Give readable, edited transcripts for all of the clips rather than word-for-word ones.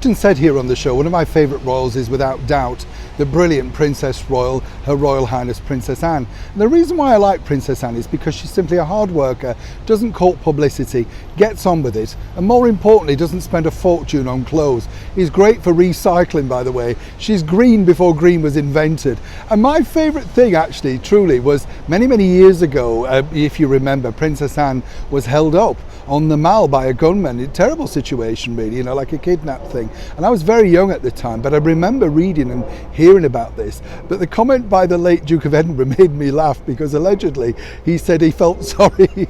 often said here on the show, one of my favourite royals is without doubt the brilliant Princess Royal, Her Royal Highness Princess Anne. And the reason why I like Princess Anne is because she's simply a hard worker, doesn't court publicity, gets on with it, and more importantly doesn't spend a fortune on clothes. Is great for recycling, by the way. She's green before green was invented. And my favourite thing actually, truly, was many years ago, if you remember, Princess Anne was held up on the Mall by a gunman. A terrible situation really, you know, like a kidnap thing. And I was very young at the time, but I remember reading and hearing about this. But the comment by the late Duke of Edinburgh made me laugh, because allegedly he said he felt sorry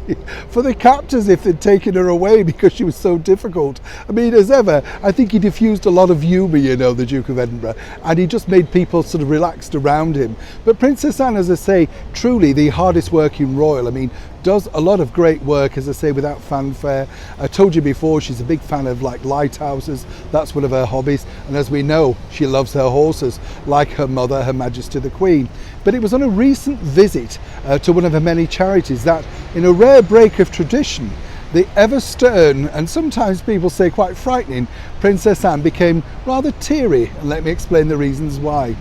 for the captors if they'd taken her away because she was so difficult. I mean, as ever, I think he diffused a lot of humour, you know, the Duke of Edinburgh, and he just made people sort of relaxed around him. But Princess Anne, as I say, truly the hardest working royal. I mean, does a lot of great work, as I say, without fanfare. I told you before, she's a big fan of like lighthouses. That's one of her hobbies. And as we know, she loves her horses, like her mother, Her Majesty the Queen. But it was on a recent visit to one of her many charities that, in a rare break of tradition, the ever stern, and sometimes people say quite frightening, Princess Anne became rather teary. And let me explain the reasons why.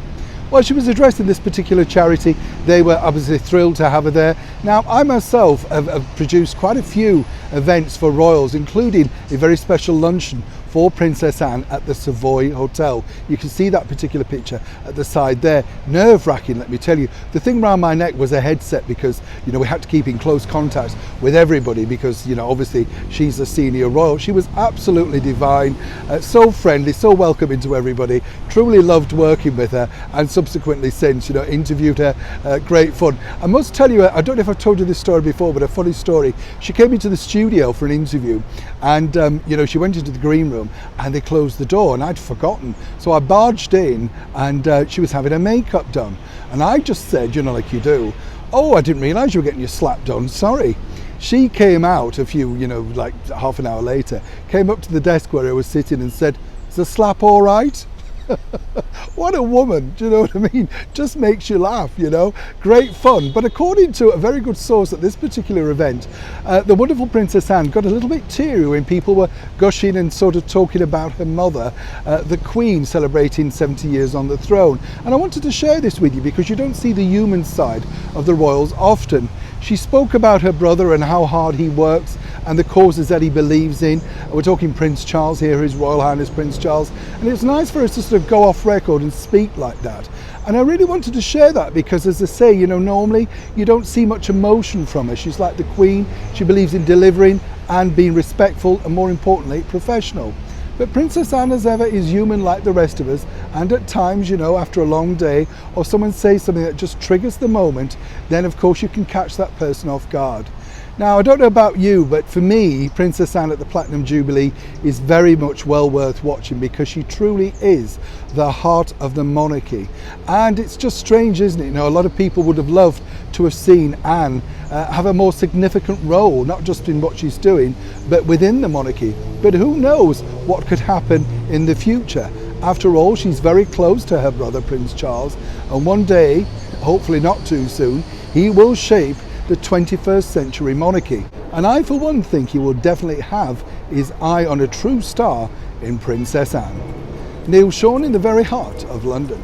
Well, she was addressing this particular charity. They were obviously thrilled to have her there. Now, I myself have produced quite a few events for royals, including a very special luncheon for Princess Anne at the Savoy Hotel. You can see that particular picture at the side there. Nerve-wracking, let me tell you. The thing around my neck was a headset because, you know, we had to keep in close contact with everybody because, you know, obviously she's a senior royal. She was absolutely divine, so friendly, so welcoming to everybody. Truly loved working with her, and subsequently since, you know, interviewed her. Great fun. I must tell you, I don't know if I've told you this story before, but a funny story. She came into the studio for an interview, and you know, she went into the green room and they closed the door, and I'd forgotten. So I barged in, and she was having her makeup done, and I just said, you know, like you do, "Oh, I didn't realise you were getting your slap done, sorry." She came out a few, you know, like half an hour later, came up to the desk where I was sitting and said, "Is the slap all right?" What a woman, do you know what I mean? Just makes you laugh, you know. Great fun. But according to a very good source at this particular event, the wonderful Princess Anne got a little bit teary when people were gushing and sort of talking about her mother, the Queen, celebrating 70 years on the throne. And I wanted to share this with you because you don't see the human side of the royals often. She spoke about her brother and how hard he works and the causes that he believes in. We're talking Prince Charles here, His Royal Highness Prince Charles, and it's nice for us to sort of go off record and speak like that. And I really wanted to share that because, as I say, you know, normally you don't see much emotion from her. She's like the Queen. She believes in delivering and being respectful and, more importantly, professional. But Princess Anne, as ever, is human like the rest of us, and at times, you know, after a long day, or someone says something that just triggers the moment, then of course you can catch that person off guard. Now, I don't know about you, but for me, Princess Anne at the Platinum Jubilee is very much well worth watching because she truly is the heart of the monarchy. And it's just strange, isn't it? You know, a lot of people would have loved to have seen Anne have a more significant role, not just in what she's doing, but within the monarchy. But who knows what could happen in the future? After all, she's very close to her brother, Prince Charles, and one day, hopefully not too soon, he will shape the 21st century monarchy. And I, for one, think he will definitely have his eye on a true star in Princess Anne. Neil Sean in the very heart of London.